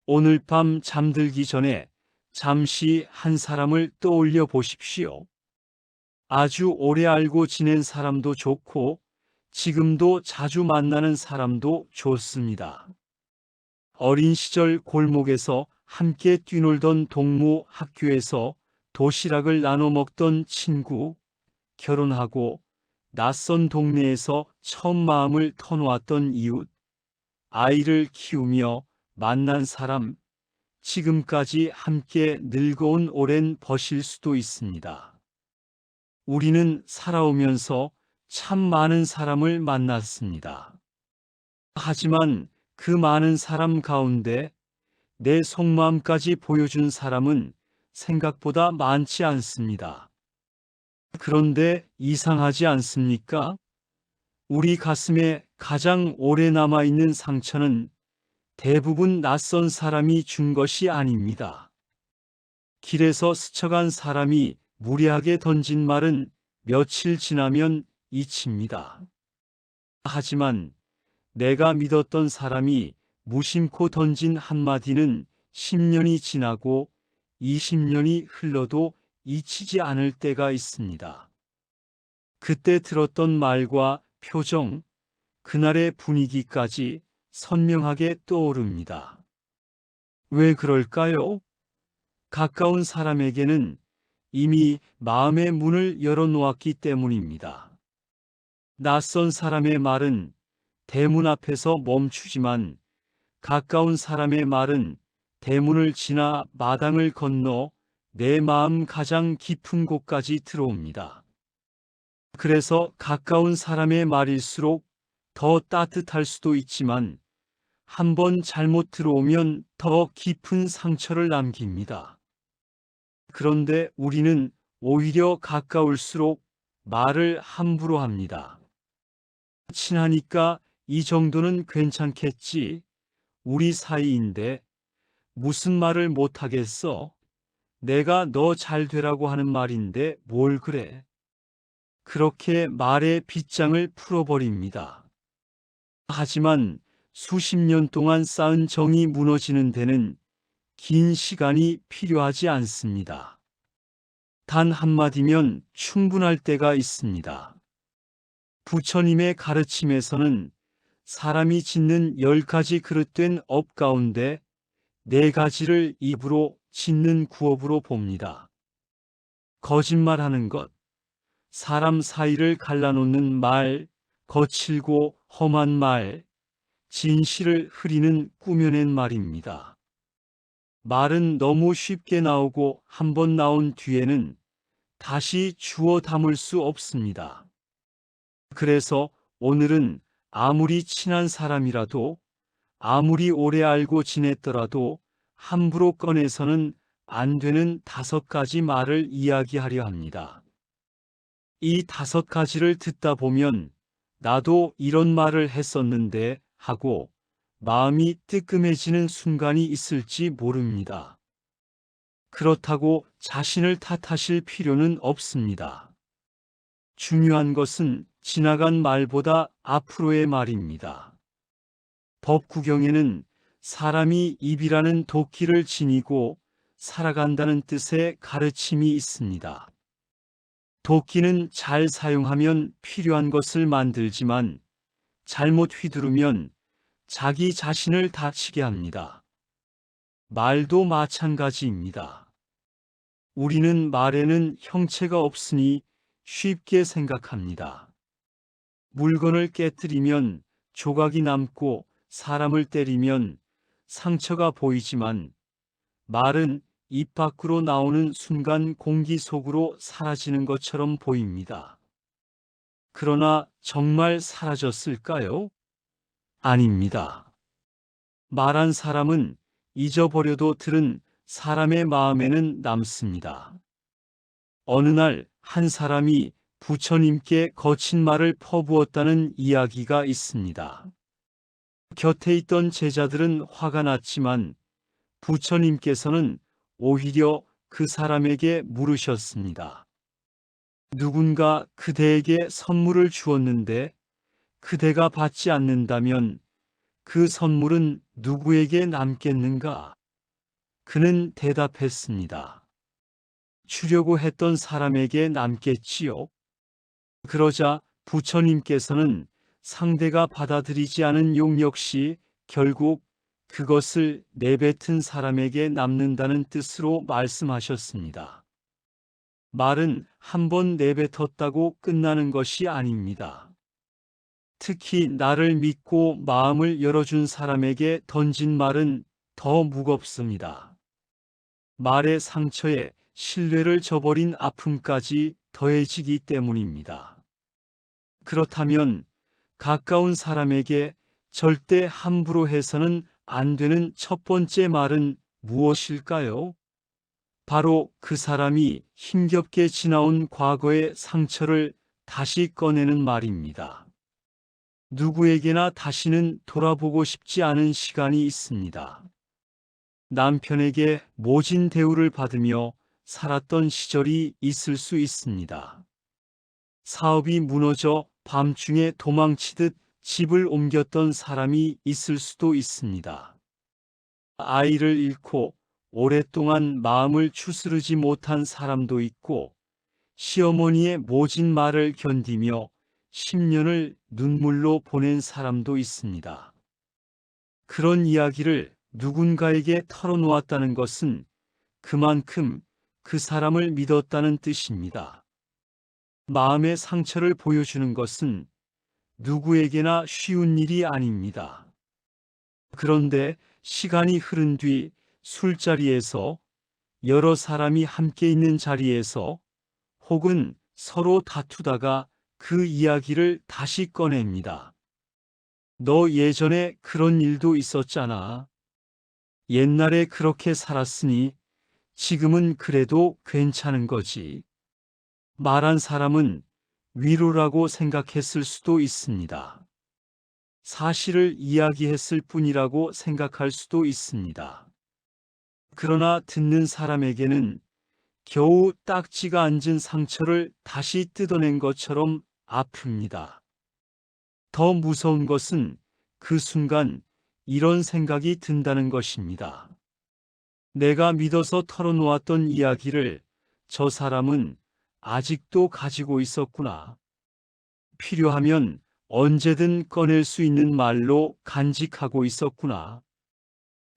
오늘 밤 잠들기 전에 잠시 한 사람을 떠올려 보십시오. 아주 오래 알고 지낸 사람도 좋고, 지금도 자주 만나는 사람도 좋습니다. 어린 시절 골목에서 함께 뛰놀던 동무, 학교에서 도시락을 나눠 먹던 친구, 결혼하고 낯선 동네에서 처음 마음을 터놓았던 이웃, 아이를 키우며 만난 사람, 지금까지 함께 늙어온 오랜 벗일 수도 있습니다. 우리는 살아오면서 참 많은 사람을 만났습니다. 하지만 그 많은 사람 가운데 내 속마음까지 보여준 사람은 생각보다 많지 않습니다. 그런데 이상하지 않습니까? 우리 가슴에 가장 오래 남아있는 상처는 대부분 낯선 사람이 준 것이 아닙니다. 길에서 스쳐간 사람이 무례하게 던진 말은 며칠 지나면 잊힙니다. 하지만 내가 믿었던 사람이 무심코 던진 한마디는 10년이 지나고 20년이 흘러도 잊히지 않을 때가 있습니다. 그때 들었던 말과 표정, 그날의 분위기까지 선명하게 떠오릅니다. 왜 그럴까요? 가까운 사람에게는 이미 마음의 문을 열어놓았기 때문입니다. 낯선 사람의 말은 대문 앞에서 멈추지만 가까운 사람의 말은 대문을 지나 마당을 건너 내 마음 가장 깊은 곳까지 들어옵니다. 그래서 가까운 사람의 말일수록 더 따뜻할 수도 있지만 한번 잘못 들어오면 더 깊은 상처를 남깁니다. 그런데 우리는 오히려 가까울수록 말을 함부로 합니다. 친하니까 이 정도는 괜찮겠지. 우리 사이인데 무슨 말을 못하겠어? 내가 너 잘 되라고 하는 말인데 뭘 그래? 그렇게 말의 빗장을 풀어버립니다. 하지만 수십 년 동안 쌓은 정이 무너지는 데는 긴 시간이 필요하지 않습니다. 단 한마디면 충분할 때가 있습니다. 부처님의 가르침에서는 사람이 짓는 10가지 그릇된 업 가운데 4가지를 입으로 짓는 구업으로 봅니다. 거짓말하는 것, 사람 사이를 갈라놓는 말, 거칠고 험한 말, 진실을 흐리는 꾸며낸 말입니다. 말은 너무 쉽게 나오고 한번 나온 뒤에는 다시 주워 담을 수 없습니다. 그래서 오늘은 아무리 친한 사람이라도, 아무리 오래 알고 지냈더라도 함부로 꺼내서는 안 되는 5가지 말을 이야기하려 합니다. 이 5가지를 듣다 보면 나도 이런 말을 했었는데 하고 마음이 뜨끔해지는 순간이 있을지 모릅니다. 그렇다고 자신을 탓하실 필요는 없습니다. 중요한 것은 지나간 말보다 앞으로의 말입니다. 법구경에는 사람이 입이라는 도끼를 지니고 살아간다는 뜻의 가르침이 있습니다. 도끼는 잘 사용하면 필요한 것을 만들지만 잘못 휘두르면 자기 자신을 다치게 합니다. 말도 마찬가지입니다. 우리는 말에는 형체가 없으니 쉽게 생각합니다. 물건을 깨뜨리면 조각이 남고 사람을 때리면 상처가 보이지만 말은 입 밖으로 나오는 순간 공기 속으로 사라지는 것처럼 보입니다. 그러나 정말 사라졌을까요? 아닙니다. 말한 사람은 잊어버려도 들은 사람의 마음에는 남습니다. 어느 날 한 사람이 부처님께 거친 말을 퍼부었다는 이야기가 있습니다. 곁에 있던 제자들은 화가 났지만 부처님께서는 오히려 그 사람에게 물으셨습니다. 누군가 그대에게 선물을 주었는데 그대가 받지 않는다면 그 선물은 누구에게 남겠는가? 그는 대답했습니다. 주려고 했던 사람에게 남겠지요. 그러자 부처님께서는 상대가 받아들이지 않은 용 역시 결국 그것을 내뱉은 사람에게 남는다는 뜻으로 말씀하셨습니다. 말은 한 번 내뱉었다고 끝나는 것이 아닙니다. 특히 나를 믿고 마음을 열어준 사람에게 던진 말은 더 무겁습니다. 말의 상처에 신뢰를 저버린 아픔까지 더해지기 때문입니다. 그렇다면 가까운 사람에게 절대 함부로 해서는 안 되는 첫 번째 말은 무엇일까요? 바로 그 사람이 힘겹게 지나온 과거의 상처를 다시 꺼내는 말입니다. 누구에게나 다시는 돌아보고 싶지 않은 시간이 있습니다. 남편에게 모진 대우를 받으며 살았던 시절이 있을 수 있습니다. 사업이 무너져 밤중에 도망치듯 집을 옮겼던 사람이 있을 수도 있습니다. 아이를 잃고 오랫동안 마음을 추스르지 못한 사람도 있고, 시어머니의 모진 말을 견디며 10년을 눈물로 보낸 사람도 있습니다. 그런 이야기를 누군가에게 털어놓았다는 것은 그만큼 그 사람을 믿었다는 뜻입니다. 마음의 상처를 보여주는 것은 누구에게나 쉬운 일이 아닙니다. 그런데 시간이 흐른 뒤 술자리에서, 여러 사람이 함께 있는 자리에서, 혹은 서로 다투다가 그 이야기를 다시 꺼냅니다. 너 예전에 그런 일도 있었잖아. 옛날에 그렇게 살았으니 지금은 그래도 괜찮은 거지. 말한 사람은 위로라고 생각했을 수도 있습니다. 사실을 이야기했을 뿐이라고 생각할 수도 있습니다. 그러나 듣는 사람에게는 겨우 딱지가 앉은 상처를 다시 뜯어낸 것처럼 아픕니다. 더 무서운 것은 그 순간 이런 생각이 든다는 것입니다. 내가 믿어서 털어놓았던 이야기를 저 사람은 아직도 가지고 있었구나. 필요하면 언제든 꺼낼 수 있는 말로 간직하고 있었구나.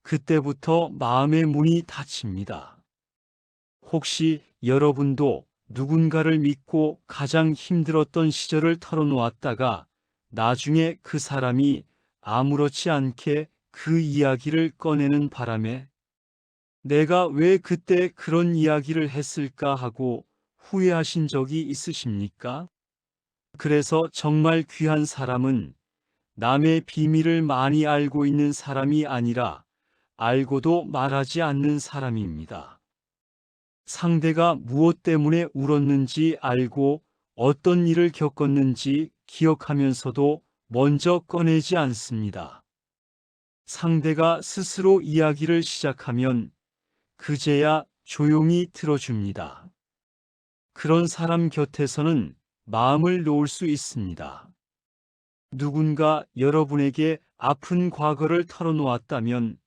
그때부터 마음의 문이 닫힙니다. 혹시 여러분도 누군가를 믿고 가장 힘들었던 시절을 털어놓았다가 나중에 그 사람이 아무렇지 않게 그 이야기를 꺼내는 바람에 내가 왜 그때 그런 이야기를 했을까 하고 후회하신 적이 있으십니까? 그래서 정말 귀한 사람은 남의 비밀을 많이 알고 있는 사람이 아니라 알고도 말하지 않는 사람입니다. 상대가 무엇 때문에 울었는지 알고 어떤 일을 겪었는지 기억하면서도 먼저 꺼내지 않습니다. 상대가 스스로 이야기를 시작하면 그제야 조용히 들어줍니다. 그런 사람 곁에서는 마음을 놓을 수 있습니다. 누군가 여러분에게 아픈 과거를 털어놓았다면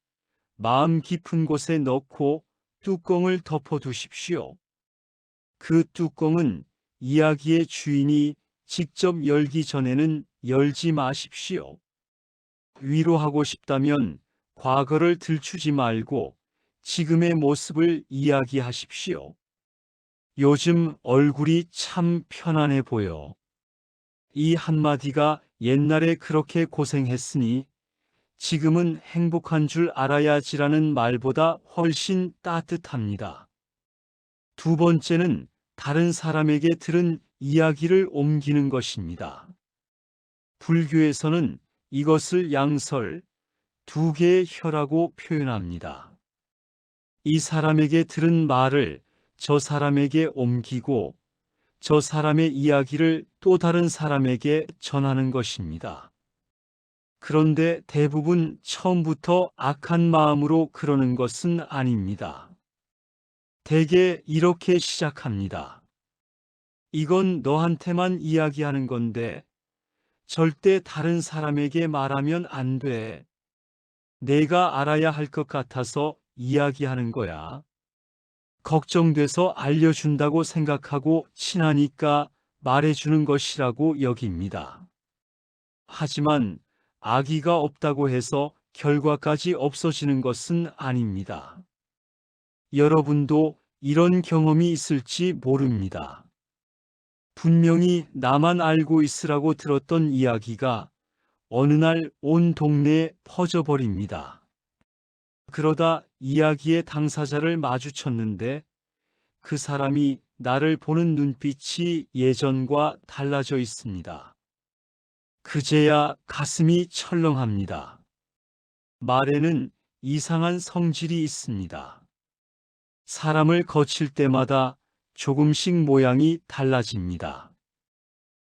마음 깊은 곳에 넣고 뚜껑을 덮어두십시오. 그 뚜껑은 이야기의 주인이 직접 열기 전에는 열지 마십시오. 위로하고 싶다면 과거를 들추지 말고 지금의 모습을 이야기하십시오. 요즘 얼굴이 참 편안해 보여. 이 한마디가 옛날에 그렇게 고생했으니 지금은 행복한 줄 알아야지라는 말보다 훨씬 따뜻합니다. 두 번째는 다른 사람에게 들은 이야기를 옮기는 것입니다. 불교에서는 이것을 양설, 두 개의 혀라고 표현합니다. 이 사람에게 들은 말을 저 사람에게 옮기고 저 사람의 이야기를 또 다른 사람에게 전하는 것입니다. 그런데 대부분 처음부터 악한 마음으로 그러는 것은 아닙니다. 대개 이렇게 시작합니다. 이건 너한테만 이야기하는 건데 절대 다른 사람에게 말하면 안 돼. 내가 알아야 할 것 같아서 이야기하는 거야. 걱정돼서 알려준다고 생각하고 친하니까 말해주는 것이라고 여깁니다. 하지만 아기가 없다고 해서 결과까지 없어지는 것은 아닙니다. 여러분도 이런 경험이 있을지 모릅니다. 분명히 나만 알고 있으라고 들었던 이야기가 어느 날 온 동네에 퍼져버립니다. 그러다 이야기의 당사자를 마주쳤는데 그 사람이 나를 보는 눈빛이 예전과 달라져 있습니다. 그제야 가슴이 철렁합니다. 말에는 이상한 성질이 있습니다. 사람을 거칠 때마다 조금씩 모양이 달라집니다.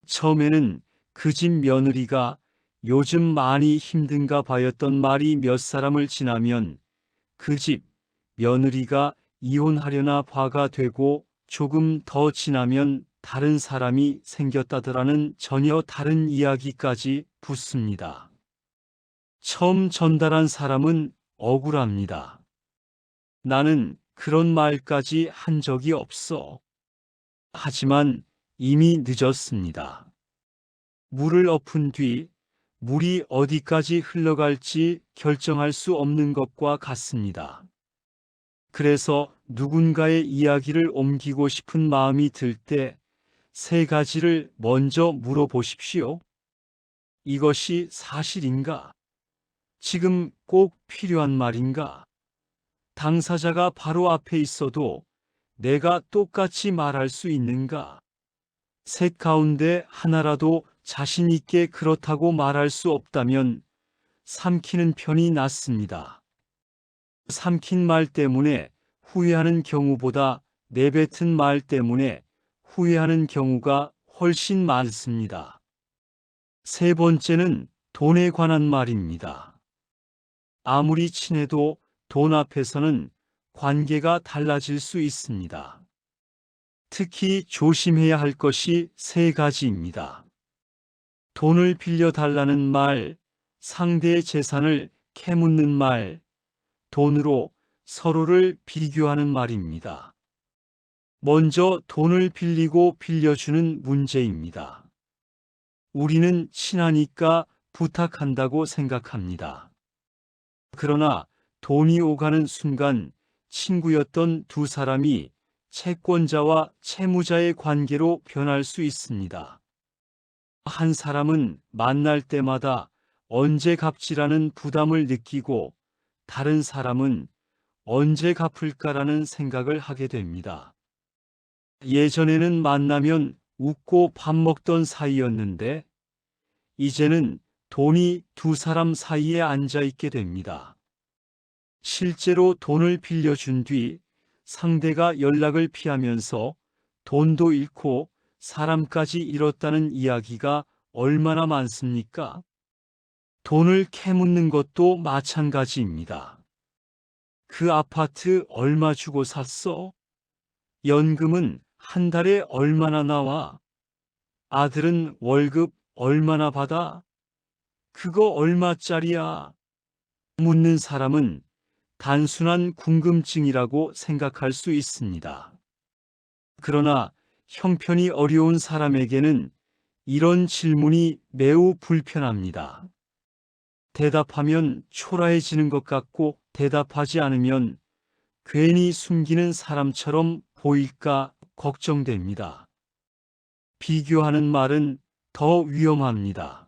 처음에는 그 집 며느리가 요즘 많이 힘든가 봐였던 말이 몇 사람을 지나면 그 집 며느리가 이혼하려나 봐가 되고 조금 더 지나면 다른 사람이 생겼다더라는 전혀 다른 이야기까지 붙습니다. 처음 전달한 사람은 억울합니다. 나는 그런 말까지 한 적이 없어. 하지만 이미 늦었습니다. 물을 엎은 뒤 물이 어디까지 흘러갈지 결정할 수 없는 것과 같습니다. 그래서 누군가의 이야기를 옮기고 싶은 마음이 들 때 세 가지를 먼저 물어보십시오. 이것이 사실인가? 지금 꼭 필요한 말인가? 당사자가 바로 앞에 있어도 내가 똑같이 말할 수 있는가? 셋 가운데 하나라도 자신 있게 그렇다고 말할 수 없다면 삼키는 편이 낫습니다. 삼킨 말 때문에 후회하는 경우보다 내뱉은 말 때문에 후회하는 경우가 훨씬 많습니다. 세 번째는 돈에 관한 말입니다. 아무리 친해도 돈 앞에서는 관계가 달라질 수 있습니다. 특히 조심해야 할 것이 세 가지입니다. 돈을 빌려달라는 말, 상대의 재산을 캐묻는 말, 돈으로 서로를 비교하는 말입니다. 먼저 돈을 빌리고 빌려주는 문제입니다. 우리는 친하니까 부탁한다고 생각합니다. 그러나 돈이 오가는 순간 친구였던 두 사람이 채권자와 채무자의 관계로 변할 수 있습니다. 한 사람은 만날 때마다 언제 갚지라는 부담을 느끼고 다른 사람은 언제 갚을까라는 생각을 하게 됩니다. 예전에는 만나면 웃고 밥 먹던 사이였는데 이제는 돈이 두 사람 사이에 앉아 있게 됩니다. 실제로 돈을 빌려준 뒤 상대가 연락을 피하면서 돈도 잃고 사람까지 잃었다는 이야기가 얼마나 많습니까? 돈을 캐묻는 것도 마찬가지입니다. 그 아파트 얼마 주고 샀어? 연금은 한 달에 얼마나 나와? 아들은 월급 얼마나 받아? 그거 얼마짜리야? 묻는 사람은 단순한 궁금증이라고 생각할 수 있습니다. 그러나 형편이 어려운 사람에게는 이런 질문이 매우 불편합니다. 대답하면 초라해지는 것 같고 대답하지 않으면 괜히 숨기는 사람처럼 보일까 걱정됩니다. 비교하는 말은 더 위험합니다.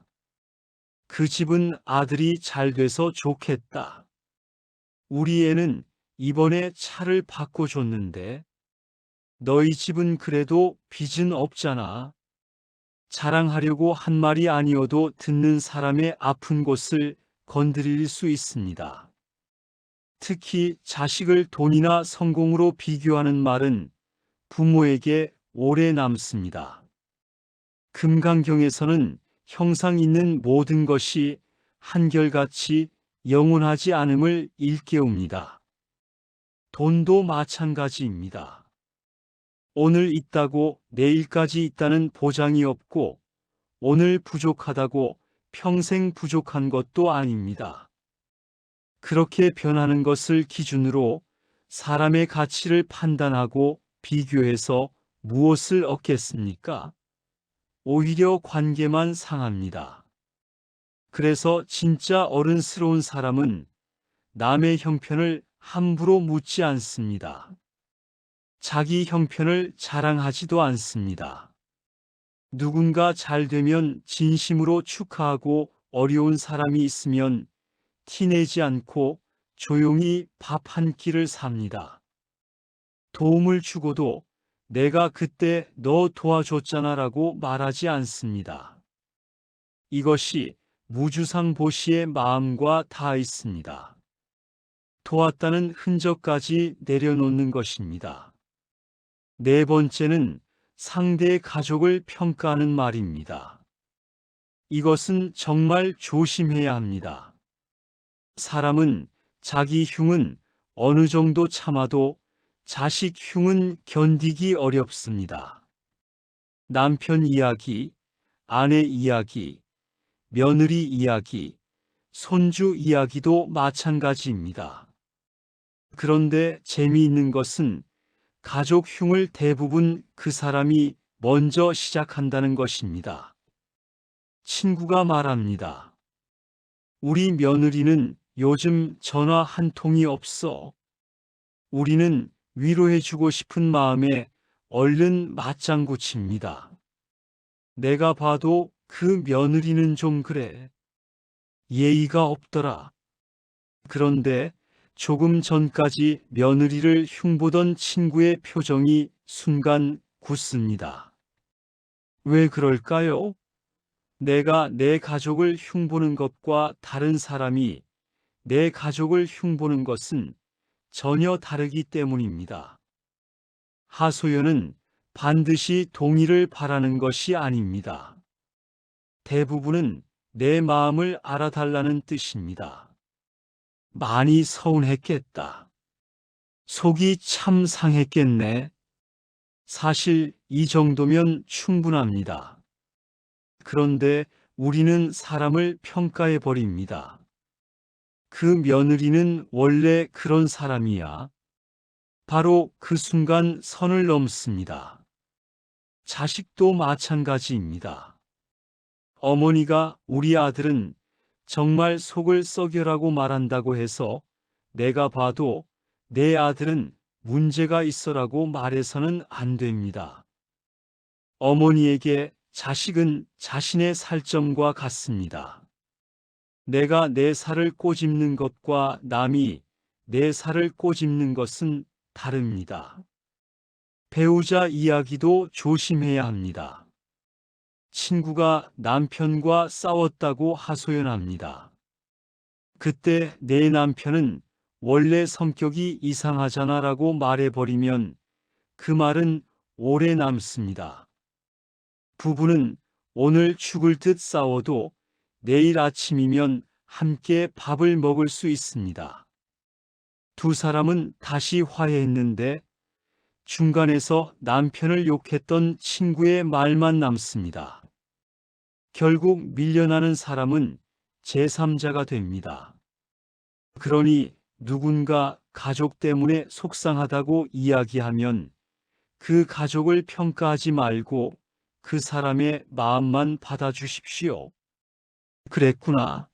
그 집은 아들이 잘 돼서 좋겠다. 우리 애는 이번에 차를 바꿔줬는데 너희 집은 그래도 빚은 없잖아. 자랑하려고 한 말이 아니어도 듣는 사람의 아픈 곳을 건드릴 수 있습니다. 특히 자식을 돈이나 성공으로 비교하는 말은 부모에게 오래 남습니다. 금강경에서는 형상 있는 모든 것이 한결같이 영원하지 않음을 일깨웁니다. 돈도 마찬가지입니다. 오늘 있다고 내일까지 있다는 보장이 없고 오늘 부족하다고 평생 부족한 것도 아닙니다. 그렇게 변하는 것을 기준으로 사람의 가치를 판단하고 비교해서 무엇을 얻겠습니까? 오히려 관계만 상합니다. 그래서 진짜 어른스러운 사람은 남의 형편을 함부로 묻지 않습니다. 자기 형편을 자랑하지도 않습니다. 누군가 잘 되면 진심으로 축하하고 어려운 사람이 있으면 티내지 않고 조용히 밥 한 끼를 삽니다. 도움을 주고도 내가 그때 너 도와줬잖아라고 말하지 않습니다. 이것이 무주상보시의 마음과 닿아 있습니다. 도왔다는 흔적까지 내려놓는 것입니다. 네 번째는 상대의 가족을 평가하는 말입니다. 이것은 정말 조심해야 합니다. 사람은 자기 흉은 어느 정도 참아도 자식 흉은 견디기 어렵습니다. 남편 이야기, 아내 이야기, 며느리 이야기, 손주 이야기도 마찬가지입니다. 그런데 재미있는 것은 가족 흉을 대부분 그 사람이 먼저 시작한다는 것입니다. 친구가 말합니다. 우리 며느리는 요즘 전화 한 통이 없어. 우리는 위로해주고 싶은 마음에 얼른 맞장구 칩니다. 내가 봐도 그 며느리는 좀 그래. 예의가 없더라. 그런데 조금 전까지 며느리를 흉보던 친구의 표정이 순간 굳습니다. 왜 그럴까요? 내가 내 가족을 흉보는 것과 다른 사람이 내 가족을 흉보는 것은 전혀 다르기 때문입니다. 하소연은 반드시 동의를 바라는 것이 아닙니다. 대부분은 내 마음을 알아달라는 뜻입니다. 많이 서운했겠다. 속이 참 상했겠네. 사실 이 정도면 충분합니다. 그런데 우리는 사람을 평가해 버립니다. 그 며느리는 원래 그런 사람이야. 바로 그 순간 선을 넘습니다. 자식도 마찬가지입니다. 어머니가 우리 아들은 정말 속을 썩여라고 말한다고 해서 내가 봐도 내 아들은 문제가 있어라고 말해서는 안 됩니다. 어머니에게 자식은 자신의 살점과 같습니다. 내가 내 살을 꼬집는 것과 남이 내 살을 꼬집는 것은 다릅니다. 배우자 이야기도 조심해야 합니다. 친구가 남편과 싸웠다고 하소연합니다. 그때 내 남편은 원래 성격이 이상하잖아라고 말해버리면 그 말은 오래 남습니다. 부부는 오늘 죽을 듯 싸워도 내일 아침이면 함께 밥을 먹을 수 있습니다. 두 사람은 다시 화해했는데 중간에서 남편을 욕했던 친구의 말만 남습니다. 결국 밀려나는 사람은 제3자가 됩니다. 그러니 누군가 가족 때문에 속상하다고 이야기하면 그 가족을 평가하지 말고 그 사람의 마음만 받아주십시오. 그랬구나.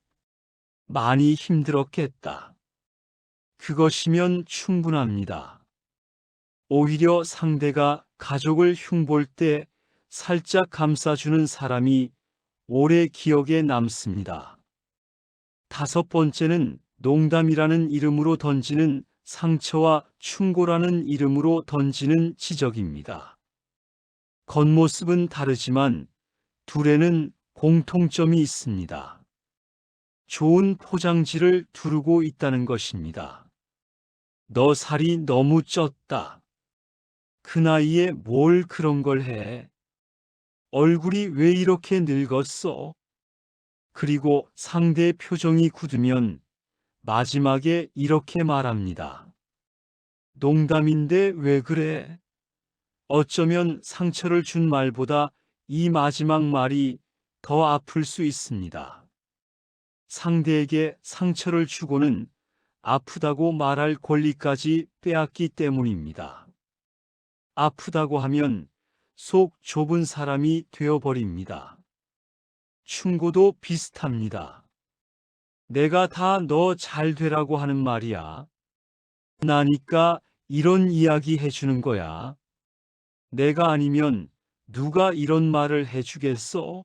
많이 힘들었겠다. 그것이면 충분합니다. 오히려 상대가 가족을 흉볼 때 살짝 감싸주는 사람이 오래 기억에 남습니다. 다섯 번째는 농담이라는 이름으로 던지는 상처와 충고라는 이름으로 던지는 지적입니다. 겉모습은 다르지만 둘에는 공통점이 있습니다. 좋은 포장지를 두르고 있다는 것입니다. 너 살이 너무 쪘다. 그 나이에 뭘 그런 걸 해? 얼굴이 왜 이렇게 늙었어? 그리고 상대의 표정이 굳으면 마지막에 이렇게 말합니다. 농담인데 왜 그래? 어쩌면 상처를 준 말보다 이 마지막 말이 더 아플 수 있습니다. 상대에게 상처를 주고는 아프다고 말할 권리까지 빼앗기 때문입니다. 아프다고 하면 속 좁은 사람이 되어버립니다. 충고도 비슷합니다. 내가 다 너 잘 되라고 하는 말이야. 나니까 이런 이야기 해주는 거야. 내가 아니면 누가 이런 말을 해주겠어?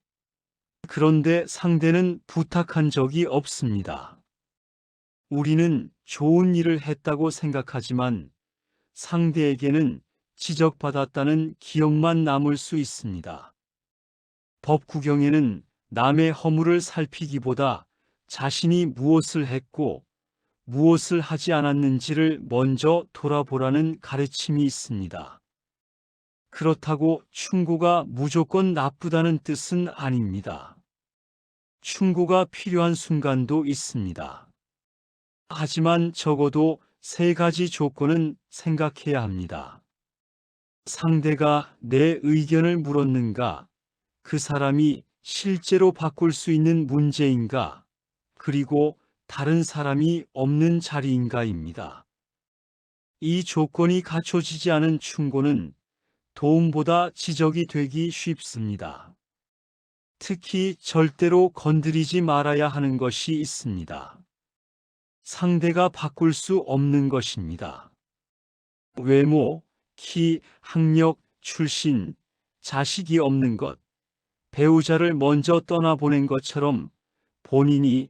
그런데 상대는 부탁한 적이 없습니다. 우리는 좋은 일을 했다고 생각하지만 상대에게는 지적받았다는 기억만 남을 수 있습니다. 법 구경에는 남의 허물을 살피기보다 자신이 무엇을 했고 무엇을 하지 않았는지를 먼저 돌아보라는 가르침이 있습니다. 그렇다고 충고가 무조건 나쁘다는 뜻은 아닙니다. 충고가 필요한 순간도 있습니다. 하지만 적어도 세 가지 조건은 생각해야 합니다. 상대가 내 의견을 물었는가? 그 사람이 실제로 바꿀 수 있는 문제인가? 그리고 다른 사람이 없는 자리인가입니다. 이 조건이 갖춰지지 않은 충고는 도움보다 지적이 되기 쉽습니다. 특히 절대로 건드리지 말아야 하는 것이 있습니다. 상대가 바꿀 수 없는 것입니다. 외모, 키, 학력, 출신, 자식이 없는 것, 배우자를 먼저 떠나보낸 것처럼 본인이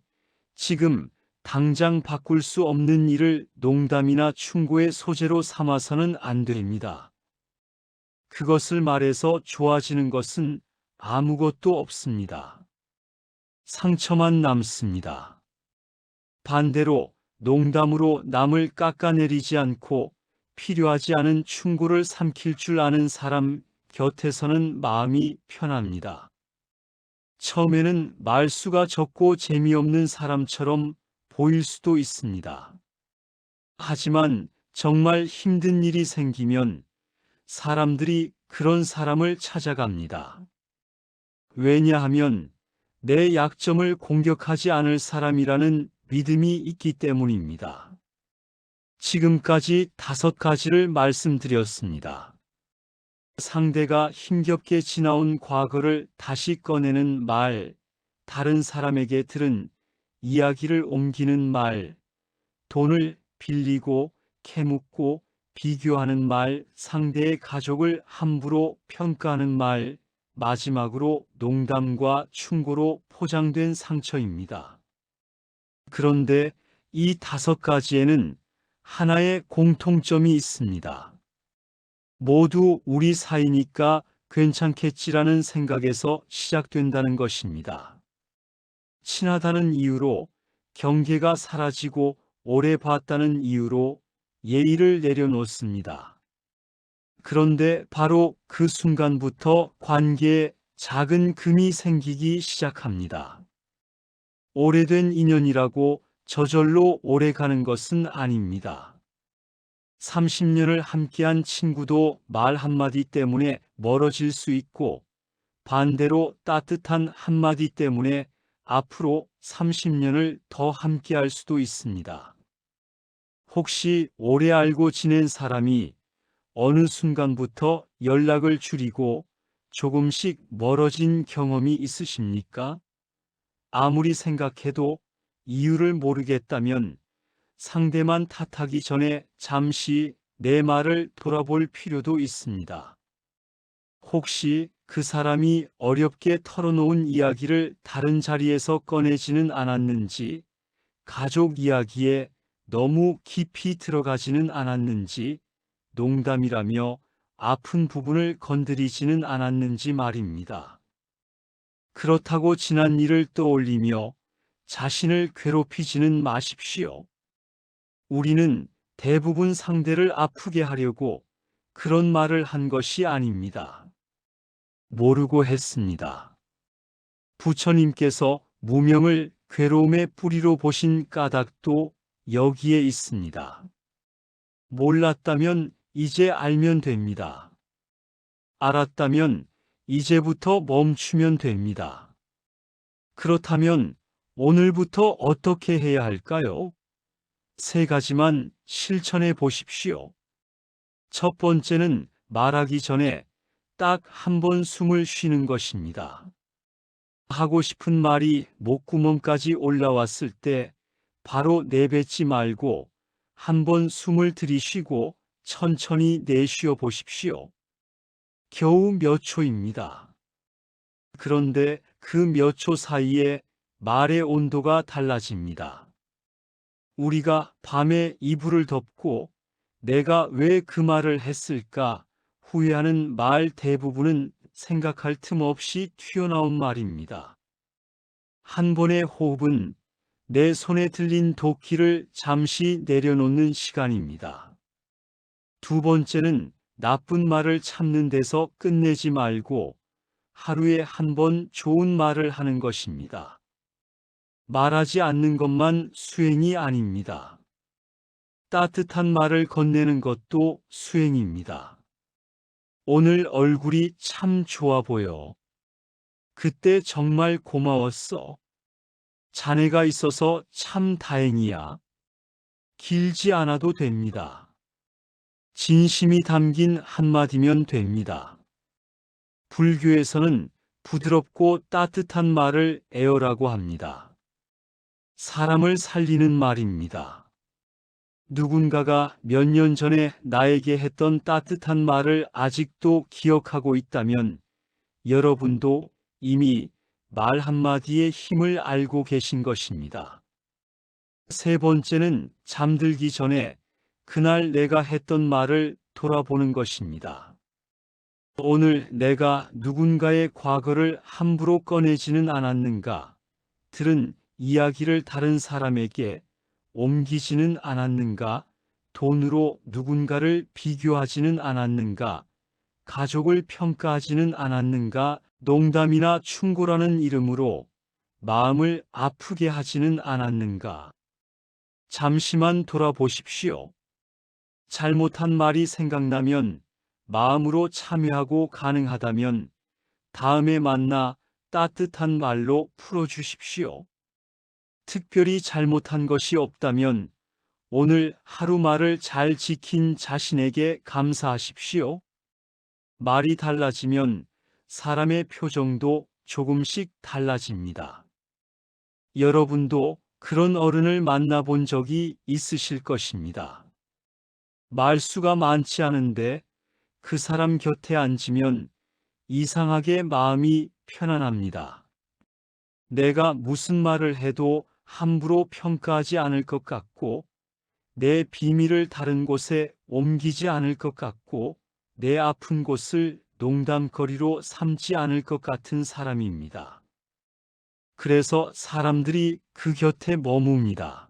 지금 당장 바꿀 수 없는 일을 농담이나 충고의 소재로 삼아서는 안 됩니다. 그것을 말해서 좋아지는 것은 아무것도 없습니다. 상처만 남습니다. 반대로 농담으로 남을 깎아내리지 않고 필요하지 않은 충고를 삼킬 줄 아는 사람 곁에서는 마음이 편합니다. 처음에는 말수가 적고 재미없는 사람처럼 보일 수도 있습니다. 하지만 정말 힘든 일이 생기면 사람들이 그런 사람을 찾아갑니다. 왜냐하면 내 약점을 공격하지 않을 사람이라는 믿음이 있기 때문입니다. 지금까지 5가지를 말씀드렸습니다. 상대가 힘겹게 지나온 과거를 다시 꺼내는 말, 다른 사람에게 들은 이야기를 옮기는 말, 돈을 빌리고 캐묻고 비교하는 말, 상대의 가족을 함부로 평가하는 말, 마지막으로 농담과 충고로 포장된 상처입니다. 그런데 이 5가지에는 하나의 공통점이 있습니다. 모두 우리 사이니까 괜찮겠지라는 생각에서 시작된다는 것입니다. 친하다는 이유로 경계가 사라지고 오래 봤다는 이유로 예의를 내려놓습니다. 그런데 바로 그 순간부터 관계에 작은 금이 생기기 시작합니다. 오래된 인연이라고 저절로 오래 가는 것은 아닙니다. 30년을 함께한 친구도 말 한마디 때문에 멀어질 수 있고 반대로 따뜻한 한마디 때문에 앞으로 30년을 더 함께할 수도 있습니다. 혹시 오래 알고 지낸 사람이 어느 순간부터 연락을 줄이고 조금씩 멀어진 경험이 있으십니까? 아무리 생각해도 이유를 모르겠다면 상대만 탓하기 전에 잠시 내 말을 돌아볼 필요도 있습니다. 혹시 그 사람이 어렵게 털어놓은 이야기를 다른 자리에서 꺼내지는 않았는지, 가족 이야기에 너무 깊이 들어가지는 않았는지, 농담이라며 아픈 부분을 건드리지는 않았는지 말입니다. 그렇다고 지난 일을 떠올리며 자신을 괴롭히지는 마십시오. 우리는 대부분 상대를 아프게 하려고 그런 말을 한 것이 아닙니다. 모르고 했습니다. 부처님께서 무명을 괴로움의 뿌리로 보신 까닭도 여기에 있습니다. 몰랐다면 이제 알면 됩니다. 알았다면 이제부터 멈추면 됩니다. 그렇다면 오늘부터 어떻게 해야 할까요? 세 가지만 실천해 보십시오. 첫 번째는 말하기 전에 딱 한 번 숨을 쉬는 것입니다. 하고 싶은 말이 목구멍까지 올라왔을 때 바로 내뱉지 말고 한 번 숨을 들이쉬고 천천히 내쉬어 보십시오. 겨우 몇 초입니다. 그런데 그 몇 초 사이에 말의 온도가 달라집니다. 우리가 밤에 이불을 덮고 내가 왜 그 말을 했을까 후회하는 말 대부분은 생각할 틈 없이 튀어나온 말입니다. 한 번의 호흡은 내 손에 들린 도끼를 잠시 내려놓는 시간입니다. 두 번째는 나쁜 말을 참는 데서 끝내지 말고 하루에 한 번 좋은 말을 하는 것입니다. 말하지 않는 것만 수행이 아닙니다. 따뜻한 말을 건네는 것도 수행입니다. 오늘 얼굴이 참 좋아 보여. 그때 정말 고마웠어. 자네가 있어서 참 다행이야. 길지 않아도 됩니다. 진심이 담긴 한마디면 됩니다. 불교에서는 부드럽고 따뜻한 말을 에어라고 합니다. 사람을 살리는 말입니다. 누군가가 몇 년 전에 나에게 했던 따뜻한 말을 아직도 기억하고 있다면 여러분도 이미 말 한마디의 힘을 알고 계신 것입니다. 세 번째는 잠들기 전에 그날 내가 했던 말을 돌아보는 것입니다. 오늘 내가 누군가의 과거를 함부로 꺼내지는 않았는가? 들은 이야기를 다른 사람에게 옮기지는 않았는가? 돈으로 누군가를 비교하지는 않았는가? 가족을 평가하지는 않았는가? 농담이나 충고라는 이름으로 마음을 아프게 하지는 않았는가? 잠시만 돌아보십시오. 잘못한 말이 생각나면 마음으로 참여하고 가능하다면 다음에 만나 따뜻한 말로 풀어주십시오. 특별히 잘못한 것이 없다면 오늘 하루 말을 잘 지킨 자신에게 감사하십시오. 말이 달라지면 사람의 표정도 조금씩 달라집니다. 여러분도 그런 어른을 만나본 적이 있으실 것입니다. 말수가 많지 않은데 그 사람 곁에 앉으면 이상하게 마음이 편안합니다. 내가 무슨 말을 해도 함부로 평가하지 않을 것 같고, 내 비밀을 다른 곳에 옮기지 않을 것 같고, 내 아픈 곳을 농담거리로 삼지 않을 것 같은 사람입니다. 그래서 사람들이 그 곁에 머뭅니다.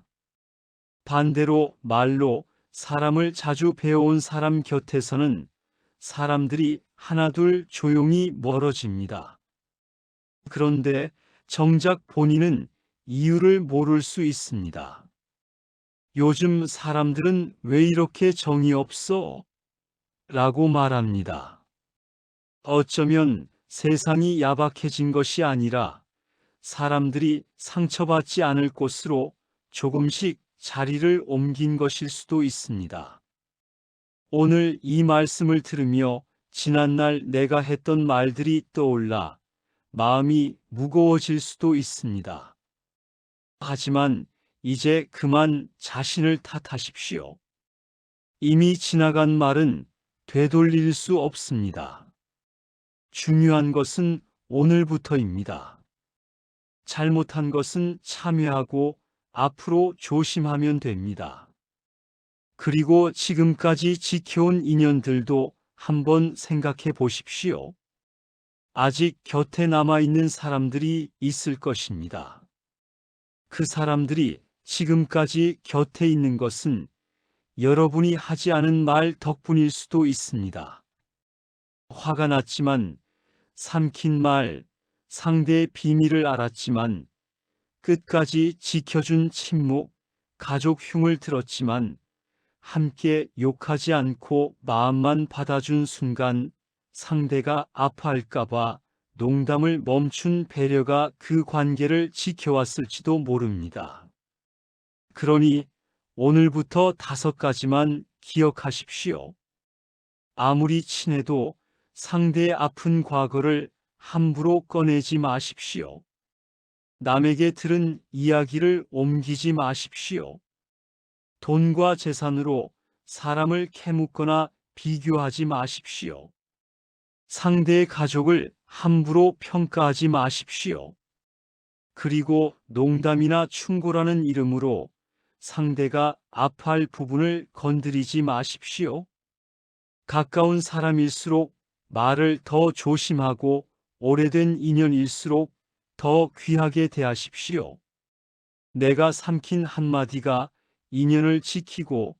반대로 말로 사람을 자주 배워온 사람 곁에서는 사람들이 하나둘 조용히 멀어집니다. 그런데 정작 본인은 이유를 모를 수 있습니다. 요즘 사람들은 왜 이렇게 정이 없어? 라고 말합니다. 어쩌면 세상이 야박해진 것이 아니라 사람들이 상처받지 않을 곳으로 조금씩 자리를 옮긴 것일 수도 있습니다. 오늘 이 말씀을 들으며 지난날 내가 했던 말들이 떠올라 마음이 무거워질 수도 있습니다. 하지만 이제 그만 자신을 탓하십시오. 이미 지나간 말은 되돌릴 수 없습니다. 중요한 것은 오늘부터입니다. 잘못한 것은 참회하고 앞으로 조심하면 됩니다. 그리고 지금까지 지켜온 인연들도 한번 생각해 보십시오. 아직 곁에 남아있는 사람들이 있을 것입니다. 그 사람들이 지금까지 곁에 있는 것은 여러분이 하지 않은 말 덕분일 수도 있습니다. 화가 났지만 삼킨 말, 상대의 비밀을 알았지만 끝까지 지켜준 침묵, 가족 흉을 들었지만 함께 욕하지 않고 마음만 받아준 순간 상대가 아파할까봐 농담을 멈춘 배려가 그 관계를 지켜왔을지도 모릅니다. 그러니 오늘부터 5가지만 기억하십시오. 아무리 친해도 상대의 아픈 과거를 함부로 꺼내지 마십시오. 남에게 들은 이야기를 옮기지 마십시오. 돈과 재산으로 사람을 캐묻거나 비교하지 마십시오. 상대의 가족을 함부로 평가하지 마십시오. 그리고 농담이나 충고라는 이름으로 상대가 아파할 부분을 건드리지 마십시오. 가까운 사람일수록 말을 더 조심하고 오래된 인연일수록 더 귀하게 대하십시오. 내가 삼킨 한마디가 인연을 지키고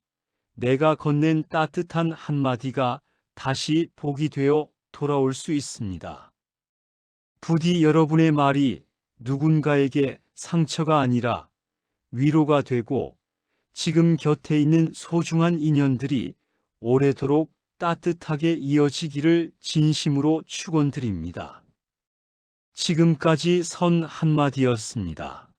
내가 건넨 따뜻한 한마디가 다시 복이 되어 돌아올 수 있습니다. 부디 여러분의 말이 누군가에게 상처가 아니라 위로가 되고 지금 곁에 있는 소중한 인연들이 오래도록 따뜻하게 이어지기를 진심으로 축원드립니다. 지금까지 선 한마디였습니다.